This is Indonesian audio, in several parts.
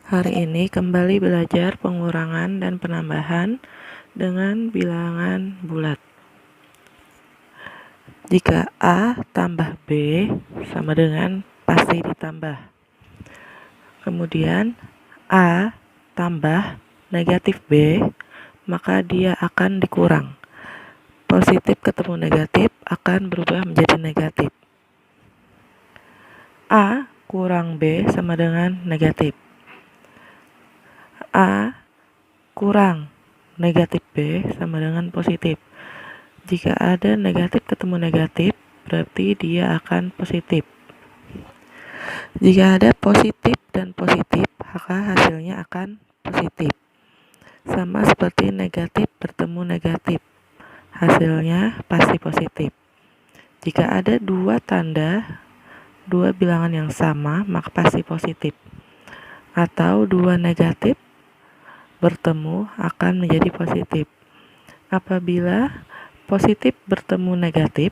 Hari ini kembali belajar pengurangan dan penambahan dengan bilangan bulat. Jika A tambah B sama dengan pasti ditambah. Kemudian A tambah negatif B, maka dia akan dikurang. Positif ketemu negatif akan berubah menjadi negatif. A kurang B sama dengan negatif. A kurang negatif B sama dengan positif. Jika ada negatif ketemu negatif, berarti dia akan positif. Jika ada positif dan positif, maka hasilnya akan positif. Sama seperti negatif bertemu negatif, hasilnya pasti positif. Jika ada dua bilangan yang sama, maka pasti positif. Atau dua negatif bertemu akan menjadi positif. Apabila positif bertemu negatif,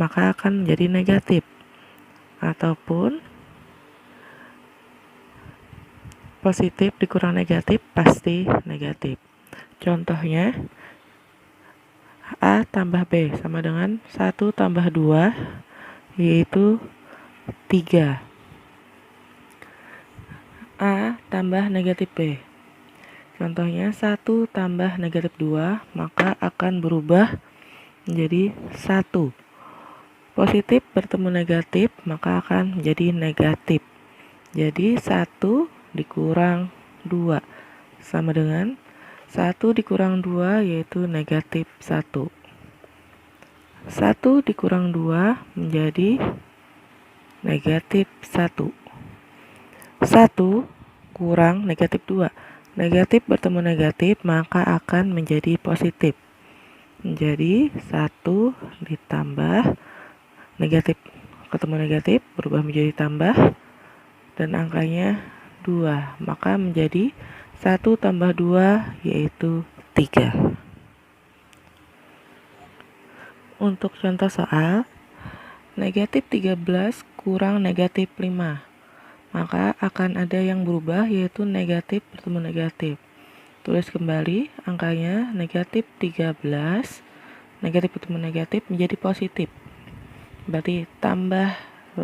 maka akan menjadi negatif. Ataupun positif dikurang negatif pasti negatif. Contohnya A tambah B sama dengan 1 tambah 2 yaitu 3. A tambah negatif B. Contohnya 1 tambah negatif 2 maka akan berubah menjadi 1. Positif bertemu negatif maka akan menjadi negatif. Jadi 1 dikurang 2 sama dengan 1 dikurang 2 yaitu negatif 1. 1 dikurang 2 menjadi negatif 1. 1 kurang negatif 2. Negatif bertemu negatif maka akan menjadi positif. Menjadi 1 ditambah negatif ketemu negatif berubah menjadi tambah dan angkanya 2, maka menjadi 1 tambah 2 yaitu 3. Untuk contoh soal, negatif 13 kurang negatif 5, maka akan ada yang berubah yaitu negatif bertemu negatif. Tulis kembali angkanya negatif 13, negatif bertemu negatif menjadi positif. Berarti tambah 5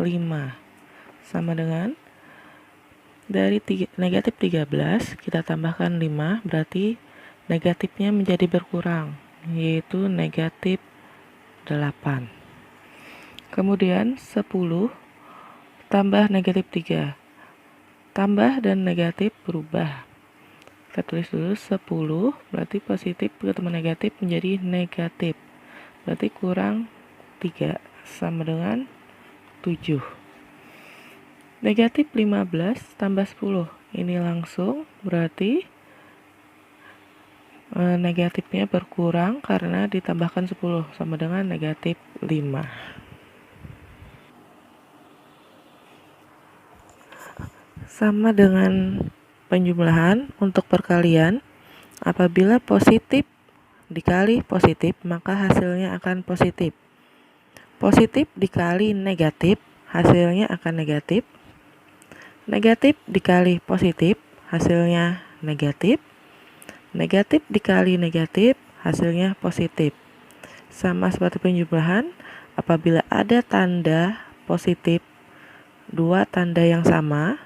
sama dengan dari negatif 13 kita tambahkan 5, berarti negatifnya menjadi berkurang, yaitu negatif 8. Kemudian 10 tambah negatif 3. Tambah dan negatif berubah. Kita tulis dulu 10, berarti positif ketemu negatif menjadi negatif. Berarti kurang 3 sama dengan 7. Negatif 15 tambah 10. Ini langsung berarti negatifnya berkurang karena ditambahkan 10 sama dengan negatif 5. Sama dengan penjumlahan untuk perkalian, apabila positif dikali positif maka hasilnya akan positif. Positif dikali negatif hasilnya akan negatif. Negatif dikali positif hasilnya negatif. Negatif dikali negatif hasilnya positif. Sama seperti penjumlahan, apabila ada tanda positif, dua tanda yang sama,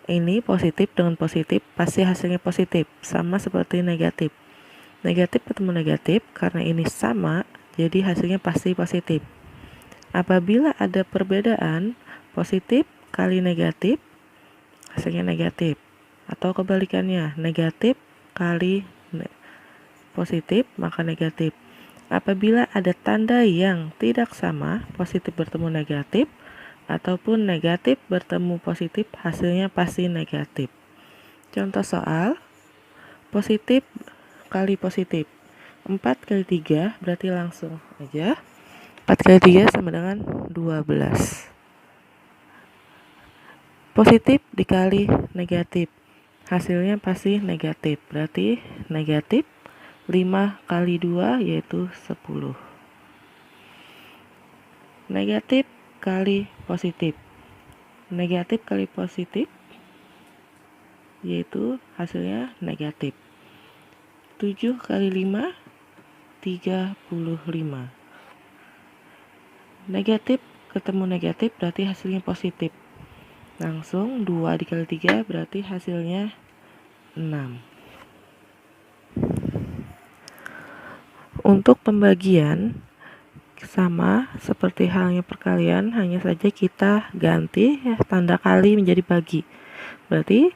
ini positif dengan positif pasti hasilnya positif. Sama seperti negatif. Negatif ketemu negatif, karena ini sama, jadi hasilnya pasti positif. Apabila ada perbedaan positif kali negatif, hasilnya negatif. Atau kebalikannya, negatif kali positif maka negatif. Apabila ada tanda yang tidak sama, positif bertemu negatif, ataupun negatif bertemu positif, hasilnya pasti negatif. Contoh soal, positif kali positif. 4 kali 3 berarti langsung aja 4 kali 3 sama dengan 12. Positif dikali negatif, hasilnya pasti negatif. Berarti negatif 5 kali 2 yaitu 10. Negatif kali positif. Negatif kali positif yaitu hasilnya negatif. 7 kali 5, 35. Negatif ketemu negatif berarti hasilnya positif. Langsung 2 dikali 3 berarti hasilnya 6. Untuk pembagian sama seperti halnya perkalian, hanya saja kita ganti tanda kali menjadi bagi. Berarti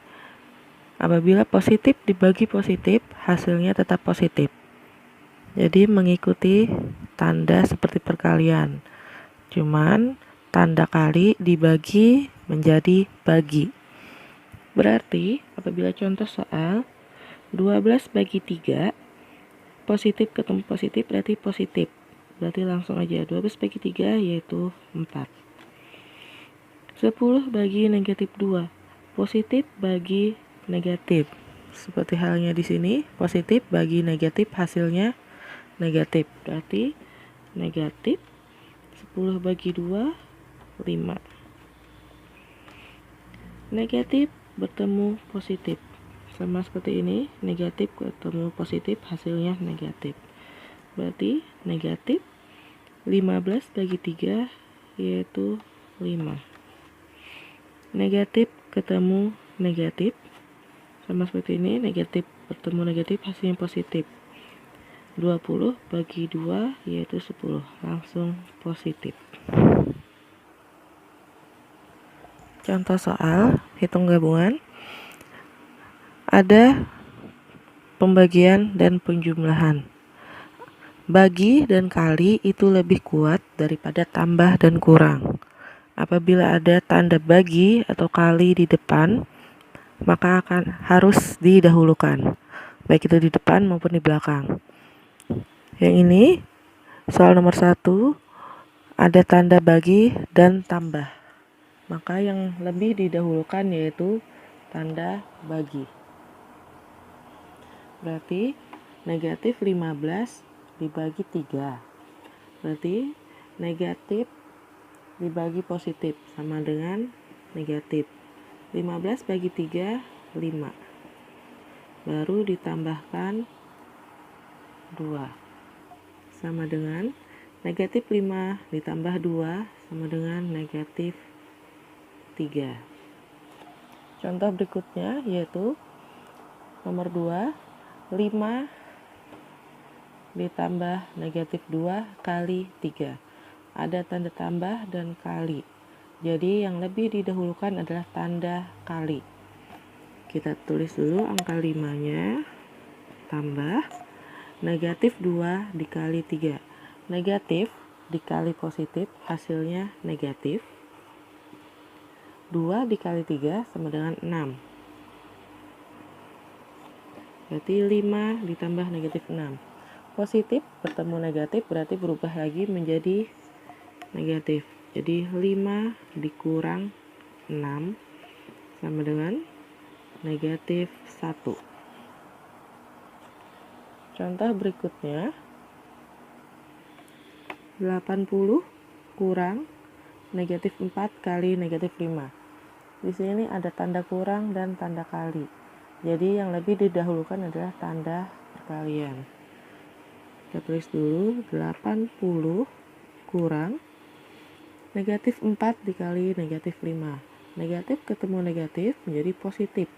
apabila positif dibagi positif, hasilnya tetap positif. Jadi mengikuti tanda seperti perkalian. Cuman tanda kali dibagi menjadi bagi. Berarti apabila contoh soal 12 bagi 3, positif ketemu positif berarti positif. Berarti langsung aja 12 bagi 3 yaitu 4. 10 bagi negatif 2, positif bagi negatif. Seperti halnya di sini, positif bagi negatif hasilnya negatif. Berarti negatif 10 bagi 2, 5. Negatif bertemu positif. Sama seperti ini, negatif ketemu positif hasilnya negatif. Berarti negatif 15 bagi 3 yaitu 5. Negatif ketemu negatif. Sama seperti ini, negatif bertemu negatif hasilnya positif. 20 bagi 2 yaitu 10. Langsung positif. Contoh soal hitung gabungan. Ada pembagian dan penjumlahan. Bagi dan kali itu lebih kuat daripada tambah dan kurang. Apabila ada tanda bagi atau kali di depan, maka harus didahulukan, baik itu di depan maupun di belakang. Yang ini soal nomor 1 ada tanda bagi dan tambah, maka yang lebih didahulukan yaitu tanda bagi. Berarti negatif 15 dibagi 3. Berarti negatif dibagi positif sama dengan negatif. 15 bagi 3, 5. Baru ditambahkan 2. Sama dengan negatif 5 ditambah 2 sama dengan negatif 3. Contoh berikutnya yaitu nomor 2, 5 ditambah negatif 2 kali 3. Ada tanda tambah dan kali. Jadi yang lebih didahulukan adalah tanda kali. Kita tulis dulu angka 5-nya, tambah negatif 2 dikali 3. Negatif dikali positif hasilnya negatif. 2 dikali 3 sama dengan 6. Berarti 5 ditambah negatif 6. Positif bertemu negatif berarti berubah lagi menjadi negatif. Jadi 5 dikurang 6 sama dengan negatif 1. Contoh berikutnya 80 kurang negatif 4 kali negatif 5. Di sini ada tanda kurang dan tanda kali. Jadi yang lebih didahulukan adalah tanda perkalian. Kita tulis dulu 80 kurang negatif 4 dikali negatif 5. Negatif ketemu negatif menjadi positif.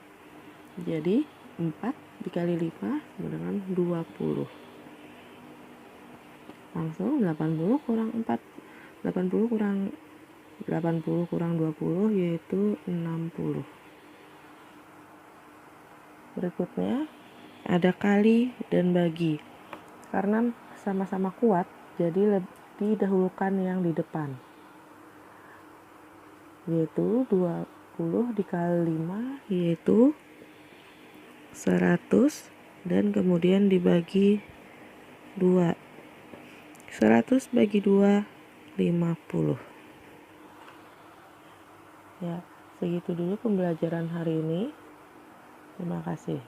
Jadi 4 dikali 5 sama dengan 20. Langsung 80 kurang 4. 80 kurang 20 yaitu 60. Berikutnya ada kali dan bagi. Karena sama-sama kuat, jadi lebih didahulukan yang di depan. Yaitu 20 dikali 5 yaitu 100 dan kemudian dibagi 2. 100 bagi 2, 50. Ya, segitu dulu pembelajaran hari ini. Terima kasih.